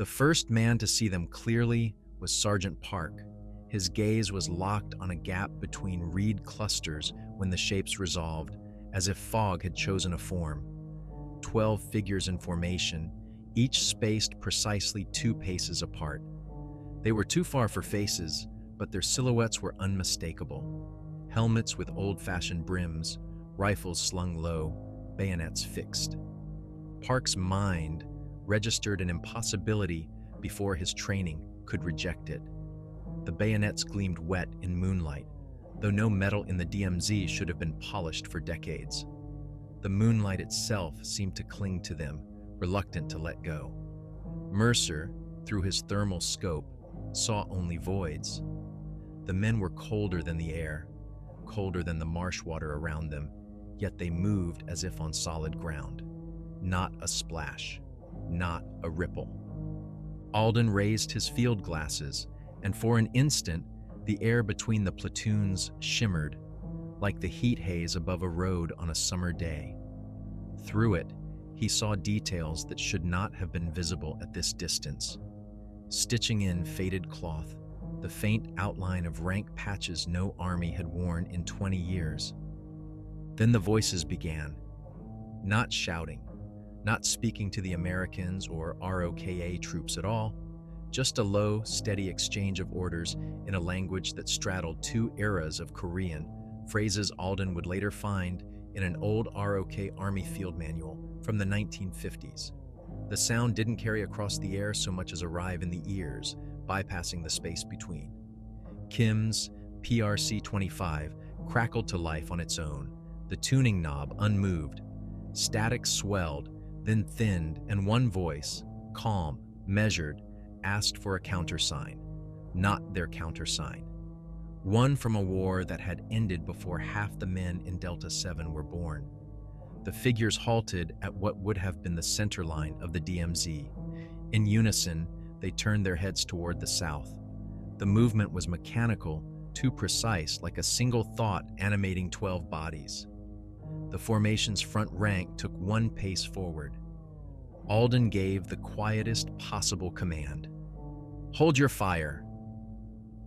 The first man to see them clearly was Sergeant Park. His gaze was locked on a gap between reed clusters when the shapes resolved, as if fog had chosen a form. 12 figures in formation, each spaced precisely 2 paces apart. They were too far for faces, but their silhouettes were unmistakable. Helmets with old-fashioned brims, rifles slung low, bayonets fixed. Park's mind registered an impossibility before his training could reject it. The bayonets gleamed wet in moonlight, though no metal in the DMZ should have been polished for decades. The moonlight itself seemed to cling to them, reluctant to let go. Mercer, through his thermal scope, saw only voids. The men were colder than the air, colder than the marsh water around them, yet they moved as if on solid ground. Not a splash, not a ripple. Alden raised his field glasses, and for an instant, the air between the platoons shimmered, like the heat haze above a road on a summer day. Through it, he saw details that should not have been visible at this distance. Stitching in faded cloth, the faint outline of rank patches no army had worn in 20 years. Then the voices began, not shouting, not speaking to the Americans or ROKA troops at all, just a low, steady exchange of orders in a language that straddled 2 eras of Korean, phrases Alden would later find in an old ROK Army field manual from the 1950s. The sound didn't carry across the air so much as arrive in the ears, bypassing the space between. Kim's PRC-25 crackled to life on its own, the tuning knob unmoved. Static swelled, then thinned, and one voice, calm, measured, asked for a countersign, not their countersign. One from a war that had ended before half the men in Delta 7 were born. The figures halted at what would have been the center line of the DMZ. In unison, they turned their heads toward the south. The movement was mechanical, too precise, like a single thought animating 12 bodies. The formation's front rank took 1 pace forward. Alden gave the quietest possible command. "Hold your fire."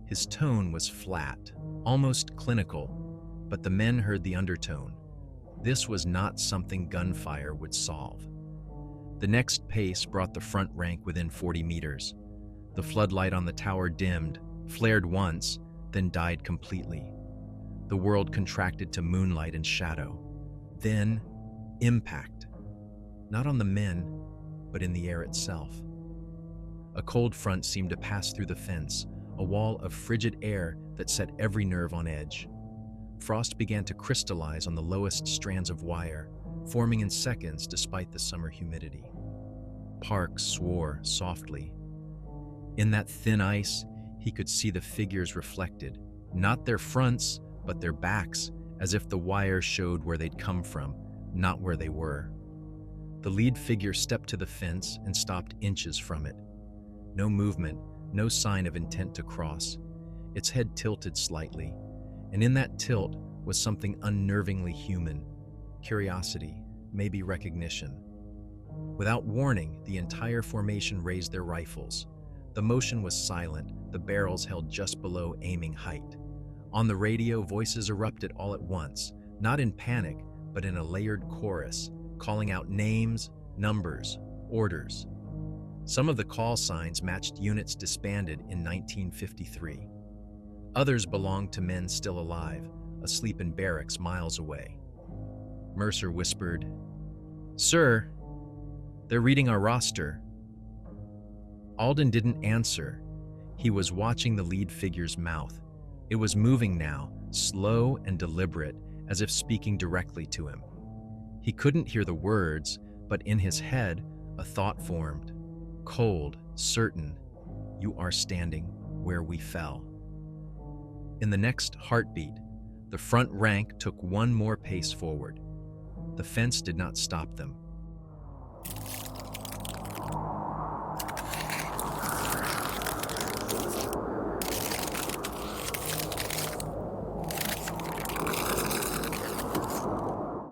His tone was flat, almost clinical, but the men heard the undertone. This was not something gunfire would solve. The next pace brought the front rank within 40 meters. The floodlight on the tower dimmed, flared once, then died completely. The world contracted to moonlight and shadow. Then, impact. Not on the men, but in the air itself. A cold front seemed to pass through the fence, a wall of frigid air that set every nerve on edge. Frost began to crystallize on the lowest strands of wire, forming in seconds despite the summer humidity. Park swore softly. In that thin ice, he could see the figures reflected, not their fronts, but their backs, as if the wire showed where they'd come from, not where they were. The lead figure stepped to the fence and stopped inches from it. No movement, no sign of intent to cross. Its head tilted slightly, and in that tilt was something unnervingly human. Curiosity, maybe recognition. Without warning, the entire formation raised their rifles. The motion was silent, the barrels held just below aiming height. On the radio, voices erupted all at once, not in panic, but in a layered chorus, calling out names, numbers, orders. Some of the call signs matched units disbanded in 1953. Others belonged to men still alive, asleep in barracks miles away. Mercer whispered, "Sir, they're reading our roster." Alden didn't answer. He was watching the lead figure's mouth. It was moving now, slow and deliberate, as if speaking directly to him. He couldn't hear the words, but in his head, a thought formed. Cold, certain, you are standing where we fell. In the next heartbeat, the front rank took 1 more pace forward. The fence did not stop them.